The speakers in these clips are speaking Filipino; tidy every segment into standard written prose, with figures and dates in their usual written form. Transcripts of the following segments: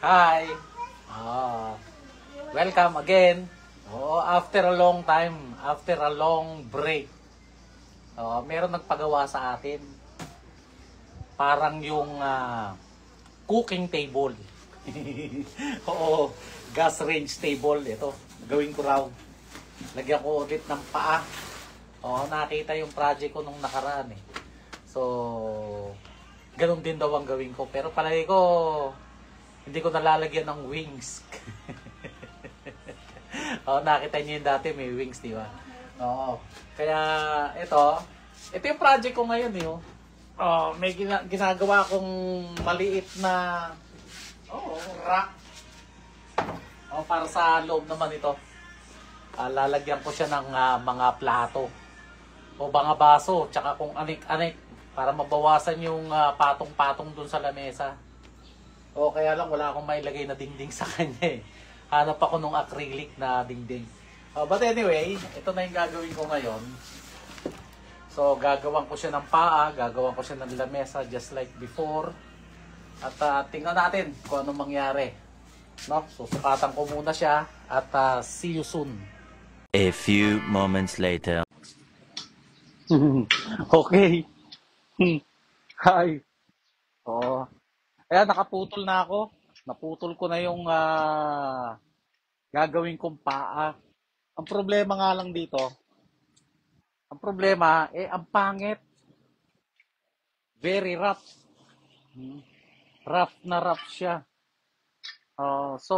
Hi! Ah, welcome again. Oh, after a long time, after a long break. Meron nagpagawa sa atin. Parang yung cooking table. Oo, gas range table. Ito, gawin ko raw. Lagyan ko ulit ng paa. Nakita yung project ko nung nakaraan eh. So, ganun din daw ang gawin ko. Pero palagi ko, hindi ko nalalagyan ng wings. Nakita niyo yung dati may wings, di ba? Kaya ito yung project ko ngayon eh. May ginagawa kong maliit na rack. Para sa loob naman ito. Lalagyan ko siya ng mga plato o mga baso, tsaka kung anik-anik para mabawasan yung patong-patong dun sa lamesa. Kaya lang wala akong mailagay na dingding sa kanya eh. Hanap ako nung acrylic na dingding. But anyway, ito na yung gagawin ko ngayon. So, gagawan ko siya ng paa, gagawan ko siya ng lamesa just like before. At tingnan natin kung anong mangyari. Susukatan ko muna siya at see you soon. A few moments later. Okay. Hi. Ayan, nakaputol na ako. Naputol ko na yung gagawin kong paa. Ang problema nga lang dito, ang pangit. Very rough. Rough na rough siya. So,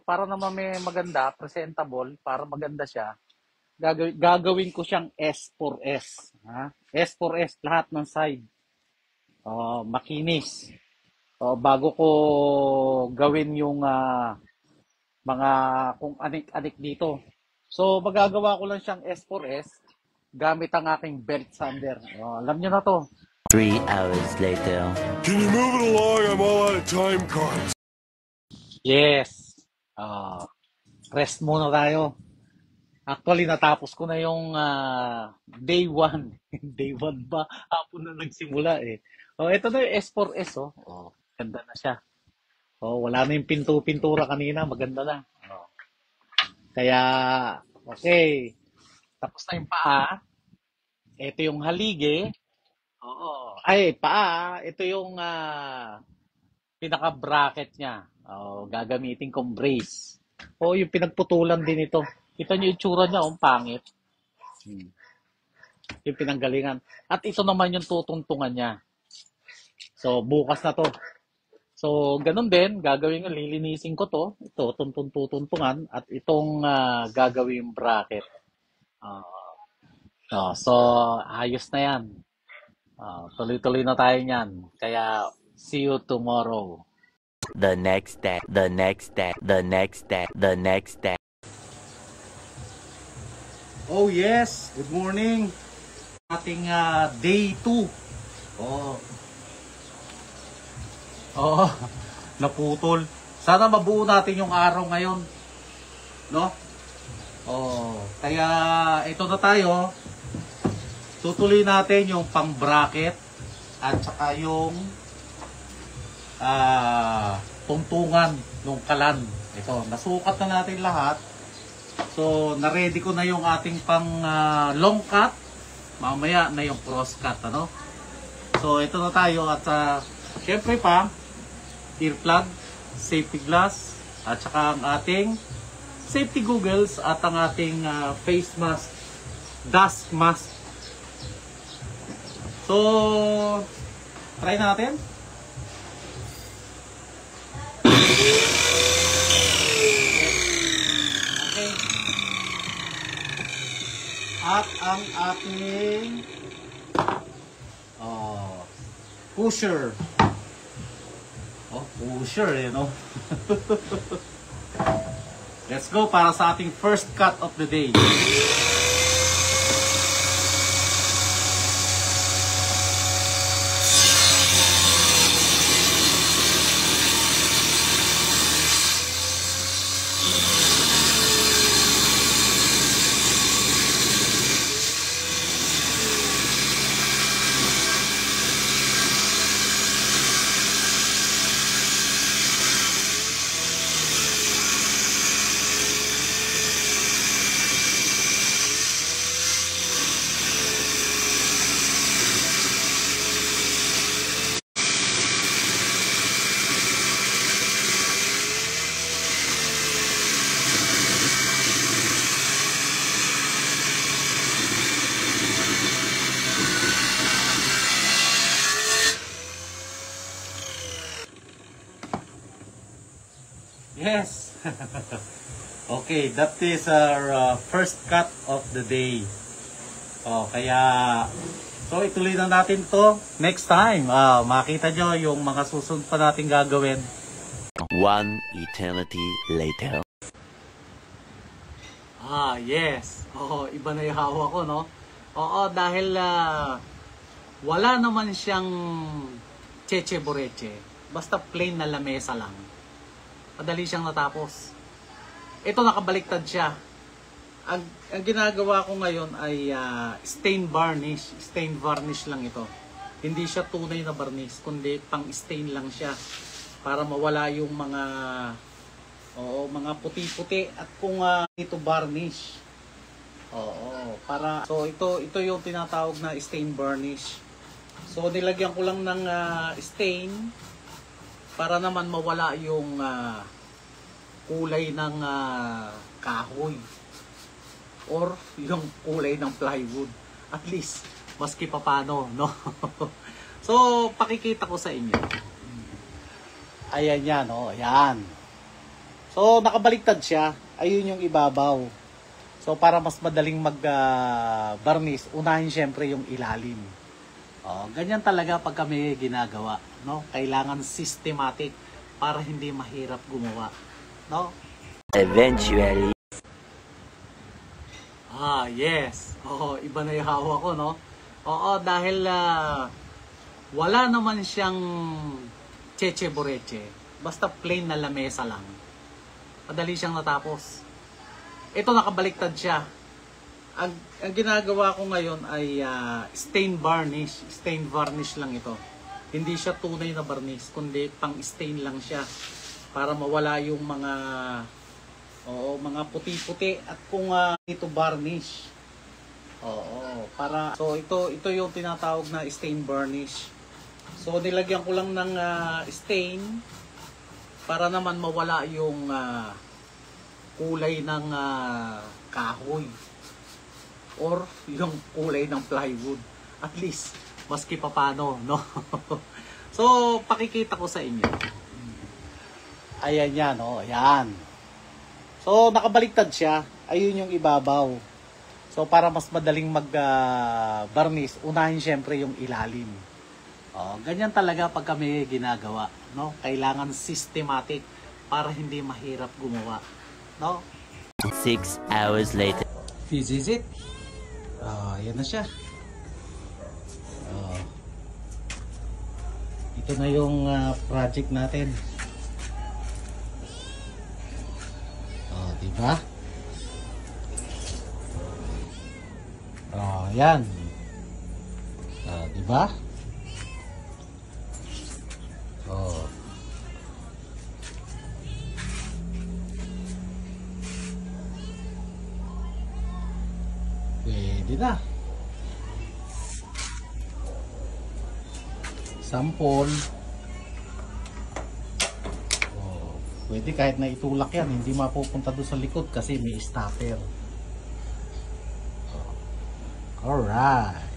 para naman may maganda, presentable, para maganda siya, gagawin ko siyang S4S. S4S lahat ng side. Makinis. Bago ko gawin yung mga kung anik-anik dito. So, magagawa ko lang siyang S4S gamit ang aking belt sander. Alam nyo na to. 3 hours later. Can you move it along? I'm all out of time cards. Yes. Rest muna tayo. Actually, natapos ko na yung day 1. Day 1 ba? Hapon na nagsimula eh. Ito na yung S4S. Ganda na siya. Wala na yung pintura kanina. Maganda na. Kaya, okay. Tapos na yung paa. Ito yung haligi. Paa. Ito yung pinaka-bracket niya. Gagamitin kong brace. Yung pinagputulan din ito. Kita niyo yung itsura niya, pangit. Yung pinanggalingan. At ito naman yung tutuntungan niya. So, bukas na to. So, ganun din, gagawin ko, lilinisin ko to. Ito, tutuntungan. At itong gagawin bracket. So, ayos na yan. Tuloy-tuloy na tayo niyan. Kaya, see you tomorrow. The next day. Oh yes, good morning. Ating day 2. Naputol. Sana mabuo natin yung araw ngayon. No? Kaya ito na tayo. Tutuloy natin yung pang-bracket at saka yung tuntungan ng kalan. Ito, nasukat na natin lahat. So, na-ready ko na yung ating pang long cut. Mamaya na yung cross cut, ano? So, ito na tayo at syempre pa, ear plug, safety glass, at saka ang ating safety goggles at ang ating face mask, dust mask. So, try natin. Okay. At ang ating pusher. Pusher, no? Let's go para sa ating first cut of the day. Yes. Okay, that is our first cut of the day. Kaya so ituloy na natin to next time. Makita nyo yung mga susunod pa natin gagawin. One eternity later. Yes. Iba na yung hawa ko, no? Dahil wala naman siyang cheche boreche. Basta plain na lamesa lang. Madali siyang natapos. Ito nakabaliktad siya. Ang ginagawa ko ngayon ay stain varnish. Stain varnish lang ito. Hindi siya tunay na varnish, kundi pang stain lang siya. Para mawala yung mga mga puti-puti at kung ito varnish. So ito yung tinatawag na stain varnish. So nilagyan ko lang ng stain para naman mawala yung kulay ng kahoy or yung kulay ng plywood. At least maski papano, no? So pakikita ko sa inyo. Ayan yan, ayan. So nakabaliktad siya. Ayun yung ibabaw. So para mas madaling mag-varnish, unahin syempre yung ilalim. Ganyan talaga pag kami ginagawa, no? Kailangan systematic para hindi mahirap gumawa, no? Eventually. Yes. Iba na yung hawa ko, no? Dahil wala naman siyang cheche boreche. Basta plain na lamesa lang. Madali siyang natapos. Ito nakabaliktad siya. Ang ginagawa ko ngayon ay stain varnish. Stain varnish lang ito. Hindi siya tunay na varnish, kundi pang stain lang siya. Para mawala yung mga mga puti-puti at kung ito varnish. So ito yung tinatawag na stain varnish. So nilagyan ko lang ng stain para naman mawala yung kulay ng kahoy or yung kulay ng plywood. At least maski papano, no? So pakikita ko sa inyo. Ayan yan, ayan. So nakabaliktad siya. Ayun yung ibabaw. So para mas madaling mag-varnish, unahin syempre yung ilalim. Ganyan talaga pag kami ginagawa, no? Kailangan systematic para hindi mahirap gumawa, no? 6 hours later. This is it. Yan na siya. Ito na yung project natin. Diba? Yan. Diba? Pwede na. Sample. Pwede kahit na itulak yan, hindi mapupunta doon sa likod kasi may stopper. Alright.